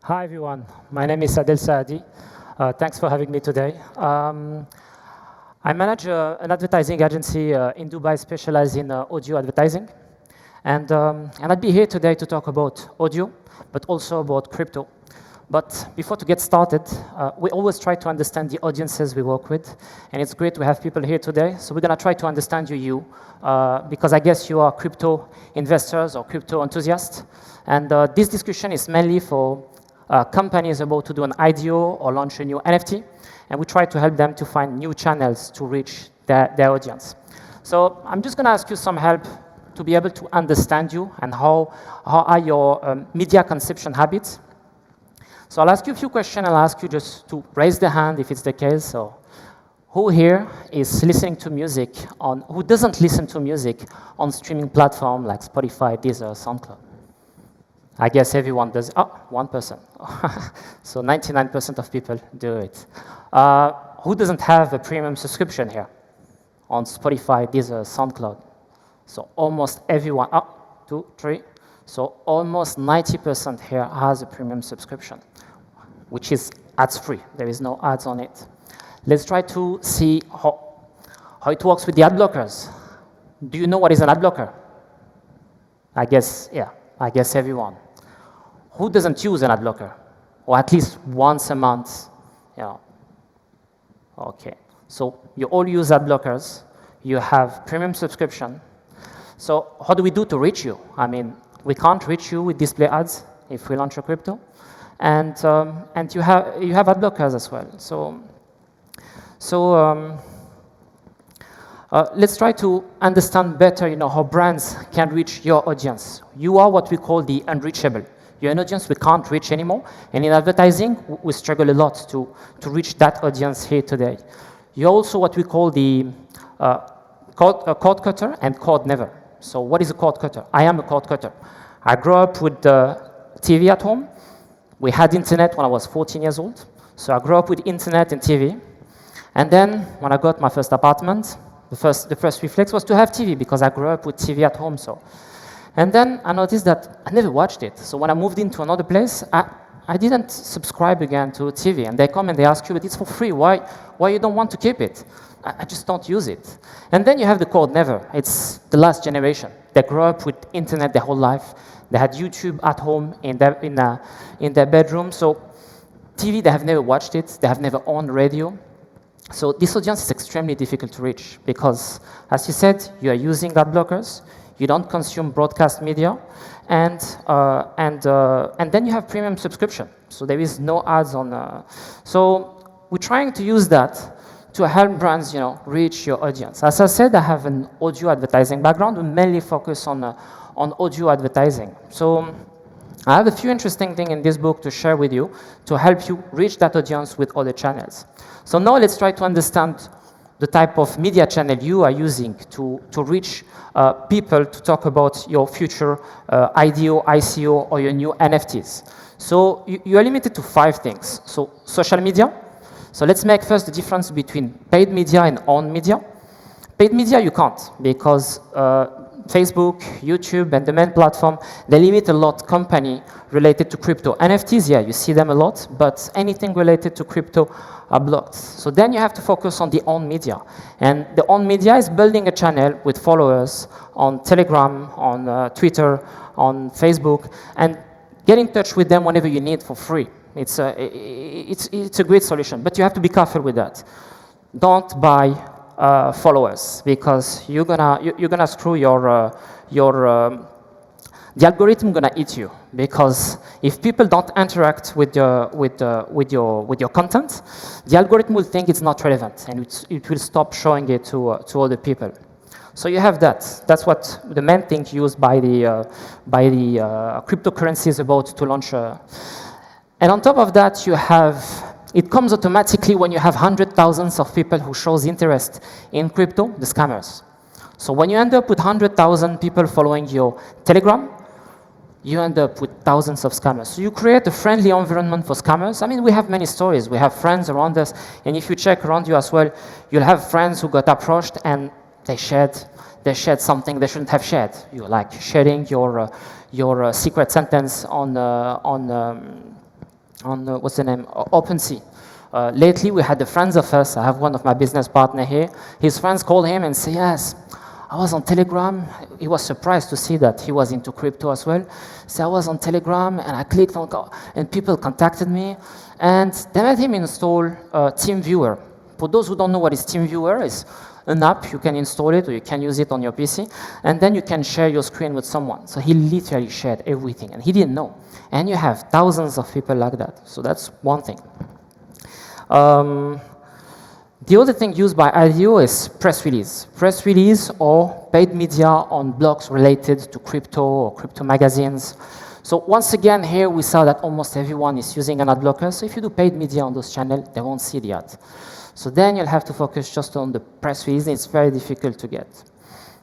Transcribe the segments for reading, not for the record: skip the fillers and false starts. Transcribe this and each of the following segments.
Hi, everyone. My name is Adel Saadi. Thanks for having me today. I manage an advertising agency in Dubai specialized in audio advertising. And I'd be here today to talk about audio, but also about crypto. But before to get started, we always try to understand the audiences we work with. And it's great to have people here today. So we're going to try to understand because I guess you are crypto investors or crypto enthusiasts. And this discussion is mainly for companies about to do an IDO or launch a new NFT, and we try to help them to find new channels to reach their audience. So I'm just going to ask you some help to be able to understand you and how are your media consumption habits. So I'll ask you a few questions. I'll ask you just to raise the hand if it's the case. So who here is listening to music who doesn't listen to music on streaming platform like Spotify, Deezer, SoundCloud? I guess everyone does. Oh, 1%. So 99% of people do it. Who doesn't have a premium subscription here on Spotify, Deezer, SoundCloud? So almost everyone. Oh, 2, 3. So almost 90% here has a premium subscription, which is ads-free. There is no ads on it. Let's try to see how it works with the ad blockers. Do you know what is an ad blocker? I guess everyone. Who doesn't use an ad blocker? Or at least once a month? Yeah. Okay. So you all use ad blockers. You have premium subscription. So how do we do to reach you? I mean, we can't reach you with display ads if we launch a crypto. And you have ad blockers as well. So let's try to understand better how brands can reach your audience. You are what we call the unreachable. You're an audience we can't reach anymore. And in advertising, we struggle a lot to reach that audience here today. You're also what we call the cord cutter and cord never. So what is a cord cutter? I am a cord cutter. I grew up with the TV at home. We had internet when I was 14 years old. So I grew up with internet and TV. And then when I got my first apartment, the first reflex was to have TV because I grew up with TV at home. And then I noticed that I never watched it. So when I moved into another place, I didn't subscribe again to TV. And they come and they ask you, but it's for free. Why you don't want to keep it? I just don't use it. And then you have the cord never. It's the last generation. They grew up with internet their whole life. They had YouTube at home in their bedroom. So TV, they have never watched it. They have never owned radio. So this audience is extremely difficult to reach because, as you said, you are using ad blockers. You don't consume broadcast media, and then you have premium subscription. So there is no ads on. So we're trying to use that to help brands, reach your audience. As I said, I have an audio advertising background. We mainly focus on audio advertising. So I have a few interesting things in this book to share with you to help you reach that audience with other channels. So now let's try to understand the type of media channel you are using to reach people to talk about your future IDO, ICO, or your new NFTs. So you are limited to 5 things. So social media. So let's make first the difference between paid media and owned media. Paid media you can't because Facebook, YouTube, and the main platform, they limit a lot company related to crypto. NFTs, yeah, you see them a lot, but anything related to crypto are blocked. So then you have to focus on the owned media. And the owned media is building a channel with followers on Telegram, on Twitter, on Facebook, and get in touch with them whenever you need for free. It's a great solution, but you have to be careful with that. Don't buy followers because you're gonna screw the algorithm gonna eat you because if people don't interact with your content, the algorithm will think it's not relevant and it will stop showing it to other people. So you have that. That's what the main thing used by the cryptocurrencies about to launch. And on top of that, it comes automatically when you have hundreds of thousands of people who shows interest in crypto, the scammers. So when you end up with 100,000 people following your Telegram, you end up with thousands of scammers. So you create a friendly environment for scammers. I mean, we have many stories. We have friends around us, and if you check around you as well, you'll have friends who got approached and they shared something they shouldn't have shared. You like sharing your secret sentence on what's the name, OpenSea. Lately, we had the friends of us. I have one of my business partner here. His friends called him and say, yes, I was on Telegram. He was surprised to see that he was into crypto as well. So I was on Telegram and I clicked on, and people contacted me, and they made him install TeamViewer. For those who don't know what is TeamViewer, it's an app. You can install it or you can use it on your PC, and then you can share your screen with someone. So he literally shared everything, and he didn't know. And you have thousands of people like that. So that's one thing. The other thing used by IDEO is press release. Press release or paid media on blogs related to crypto or crypto magazines. So once again, here we saw that almost everyone is using an ad blocker. So if you do paid media on those channels, they won't see the ad. So then you'll have to focus just on the press release. It's very difficult to get.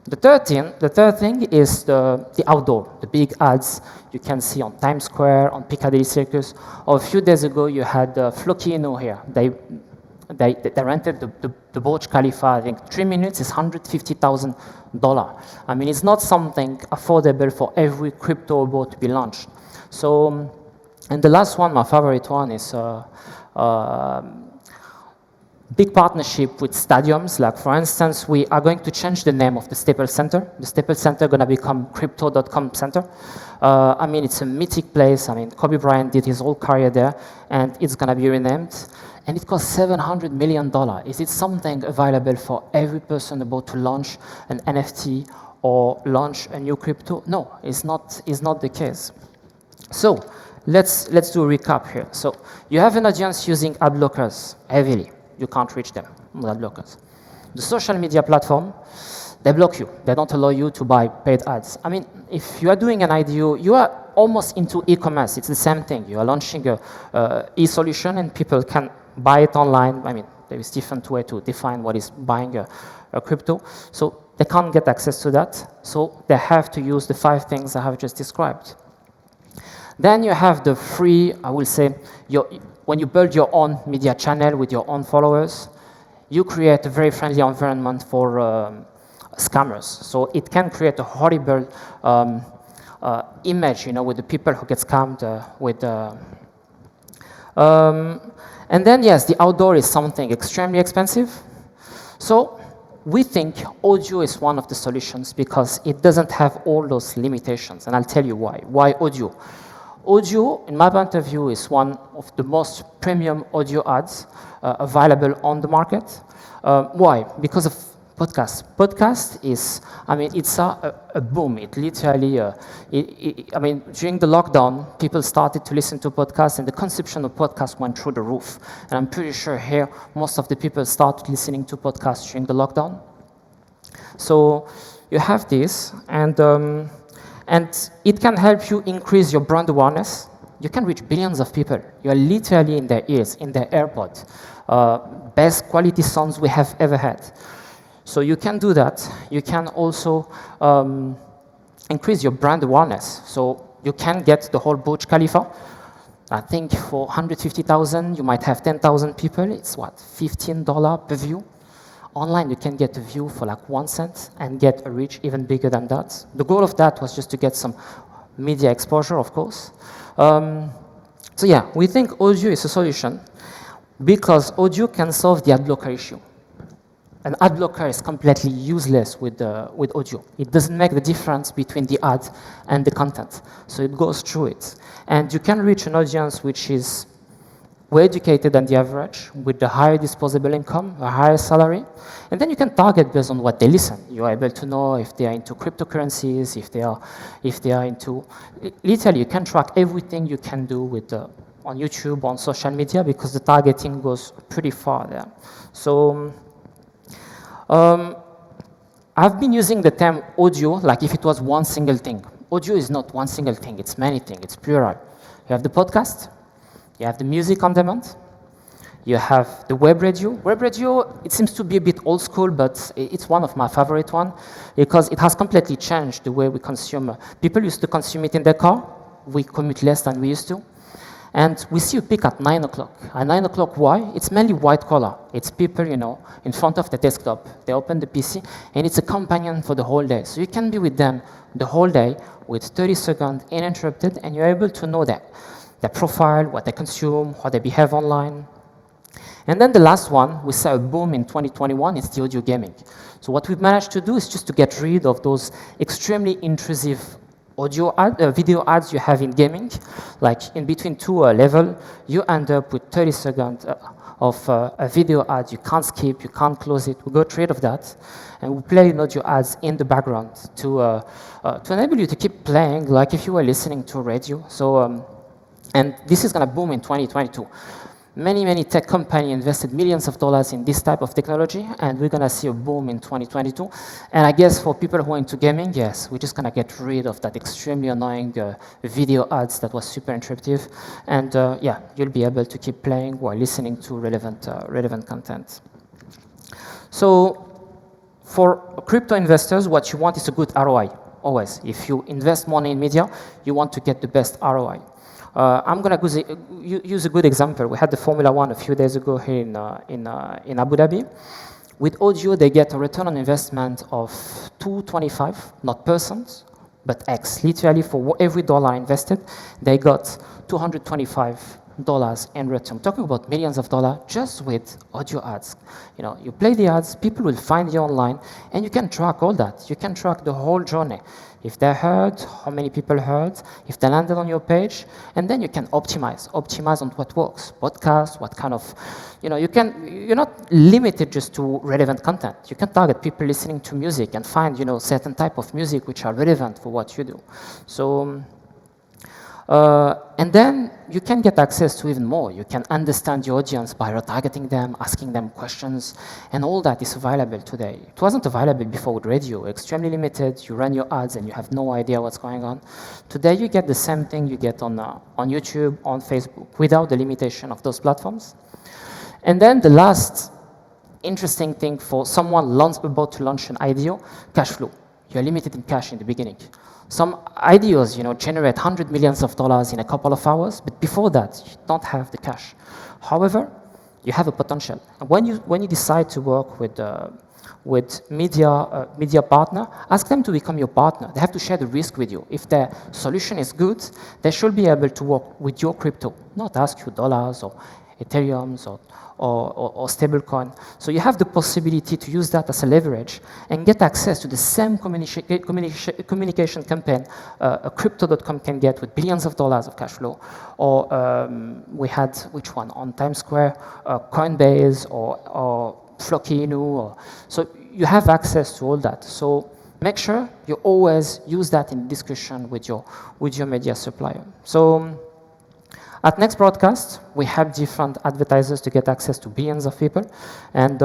The third thing is the outdoor, the big ads you can see on Times Square, on Piccadilly Circus. Or a few days ago, you had Flokino here. They rented the Burj Khalifa. I think 3 minutes is $150,000. I mean, it's not something affordable for every crypto boat to be launched. So, and the last one, my favorite one, is big partnership with stadiums. Like, for instance, we are going to change the name of the Staples Center. The Staples Center is going to become Crypto.com Center. I mean, it's a mythic place. I mean, Kobe Bryant did his whole career there, and it's going to be renamed. And it costs $700 million. Is it something available for every person about to launch an NFT or launch a new crypto? No, it's not the case. So let's do a recap here. So you have an audience using ad blockers heavily. You can't reach them with ad blockers. The social media platform, they block you. They don't allow you to buy paid ads. I mean, if you are doing an IDO, you are almost into e-commerce. It's the same thing. You are launching a e-solution and people can buy it online. I mean, there is different way to define what is buying a crypto. So they can't get access to that. So they have to use the 5 things I have just described. Then you have the free, I will say, when you build your own media channel with your own followers, you create a very friendly environment for scammers. So it can create a horrible image, with the people who get scammed with. And then, yes, the outdoor is something extremely expensive. So we think audio is one of the solutions because it doesn't have all those limitations. And I'll tell you why. Why audio? Audio, in my point of view, is one of the most premium audio ads available on the market. Why? Because of podcast. Podcast is, I mean, it's a boom. It literally, I mean, during the lockdown, people started to listen to podcasts, and the consumption of podcasts went through the roof. And I'm pretty sure here, most of the people started listening to podcasts during the lockdown. So you have this, and it can help you increase your brand awareness. You can reach billions of people. You are literally in their ears, in their AirPods. Best quality sounds we have ever had. So you can do that. You can also increase your brand awareness. So you can get the whole Burj Khalifa. I think for 150,000, you might have 10,000 people. It's what, $15 per view? Online, you can get a view for like 1 cent and get a reach even bigger than that. The goal of that was just to get some media exposure, of course. So yeah, we think audio is a solution because audio can solve the ad blocker issue. An ad blocker is completely useless with audio. It doesn't make the difference between the ad and the content. So it goes through it. And you can reach an audience which is way educated than the average, with a higher disposable income, a higher salary. And then you can target based on what they listen. You are able to know if they are into cryptocurrencies, if they are into... Literally, you can track everything you can do with on YouTube, on social media, because the targeting goes pretty far there. So I've been using the term audio like if it was one single thing. Audio is not one single thing, it's many things, it's plural. You have the podcast, you have the music on demand, you have the web radio. Web radio, it seems to be a bit old school, but it's one of my favorite ones because it has completely changed the way we consume. People used to consume it in their car. We commute less than we used to. And we see a peak at 9 o'clock. At 9 o'clock, why? It's mainly white collar. It's people, in front of the desktop. They open the PC, and it's a companion for the whole day. So you can be with them the whole day with 30 seconds uninterrupted, and you're able to know that their profile, what they consume, how they behave online. And then the last one, we saw a boom in 2021, is the audio gaming. So what we've managed to do is just to get rid of those extremely intrusive video ads you have in gaming. Like in between two levels, you end up with 30 seconds of a video ad you can't skip, you can't close it. We got rid of that. And we play audio ads in the background to enable you to keep playing like if you were listening to radio. So, and this is going to boom in 2022. Many tech companies invested millions of dollars in this type of technology, and we're going to see a boom in 2022. And I guess for people who are into gaming, yes, we're just going to get rid of that extremely annoying video ads that was super interruptive. And yeah, you'll be able to keep playing while listening to relevant content. So for crypto investors, what you want is a good ROI, always. If you invest money in media, you want to get the best ROI. I'm going to use a good example. We had the Formula One a few days ago here in Abu Dhabi. With audio, they get a return on investment of 225, not percent, but X. Literally, for every dollar invested, they got $225 in return. I'm talking about millions of dollars just with audio ads. You know, you play the ads, people will find you online, and you can track all that. You can track the whole journey. If they heard, how many people heard, if they landed on your page, and then you can optimize on what works. Podcast, what kind of, you know, you're not limited just to relevant content. You can target people listening to music and find, you know, certain type of music which are relevant for what you do. So, and then you can get access to even more. You can understand your audience by retargeting them, asking them questions, and all that is available today. It wasn't available before with radio, extremely limited. You run your ads and you have no idea what's going on. Today you get the same thing you get on YouTube, on Facebook, without the limitation of those platforms. And then the last interesting thing for someone about to launch an idea, cash flow. You're limited in cash in the beginning. Some ideas, you know, generate hundreds of millions of dollars in a couple of hours, but before that, you don't have the cash. However, you have a potential. And when you decide to work with media partner, ask them to become your partner. They have to share the risk with you. If their solution is good, they should be able to work with your crypto, not ask you dollars or Ethereums or stablecoin. So you have the possibility to use that as a leverage and get access to the same communication campaign a Crypto.com can get with billions of dollars of cash flow. Or we had, which one, on Times Square, Coinbase or Floki Inu. So you have access to all that. So make sure you always use that in discussion with your media supplier. So at next broadcast, we have different advertisers to get access to billions of people, and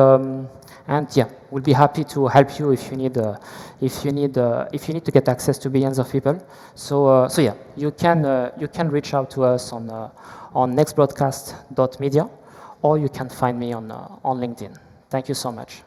yeah, we'll be happy to help you if you need to get access to billions of people. So yeah, you can reach out to us on nextbroadcast.media, or you can find me on LinkedIn. Thank you so much.